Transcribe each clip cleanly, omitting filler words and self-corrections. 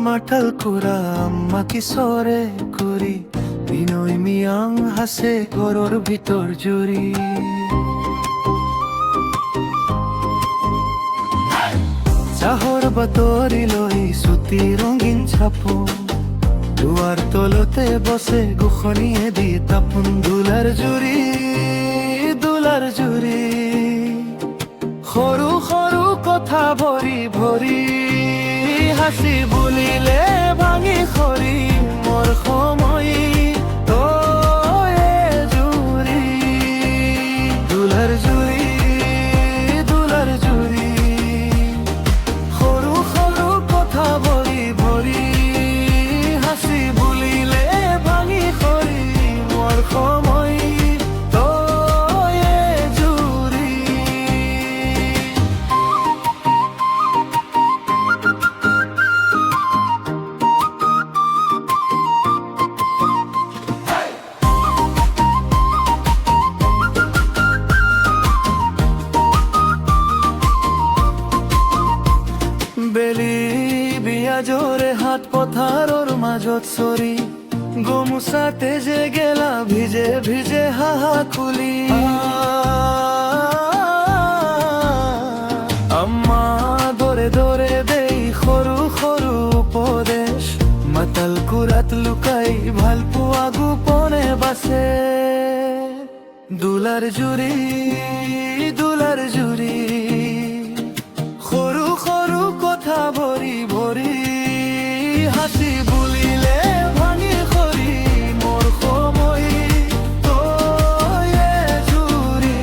মাঠাল কুরা আম্মা কিশোরে করি বিনয় মিয়াং হাসে ঘরর ভিতর জুড়ি চাহর বাতরি লই সুতি রঙিন ছাপো দুয়ার তলতে বসে গোখনিয়ে দি তাপুন দুলার জুড়ি সৰু সৰু কথা ভৰি ভৰি হাসি বুলিলে ভাঙি খৰি মোৰ সময় তয়ে জুৰি দুলাৰ জুৰি সৰু সৰু কথা ভৰি ভৰি হাসি বুলিলে ভাঙি খৰি মোৰ সময় বেলি বিয়া জোরে হাত পথাৰৰ মাজত চৰি গোমোচাতে যে গেলা ভিজে ভিজে হাহা খুলি আম্মা দৰে দৰে দেই সৰু সৰু উপদেশ মাতাল কুৰাত লুকাই ভাল পোৱা গোপনে বাছে দুলাৰ জুৰি সৰু সৰু কথা ভৰি ভৰি হাসি বুলিলে ভাঙি খৰি মোৰ সময় তয়ে জুৰি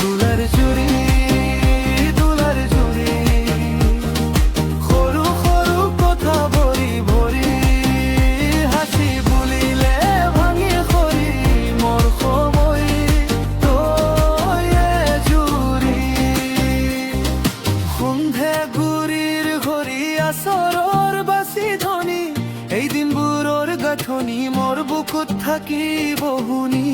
দুলাৰ জুৰি সৰু সৰু কথা ভৰি ভৰি হাসি বুলিলে ভাঙি খৰি মোৰ সময় তয়ে জুৰি সন্ধে গুৰিৰ ঘড়ী আচৰৰ বাচি ধনী এই দিনবোৰৰ গাঁথনি মোৰ বুকুত থাকিব শুনি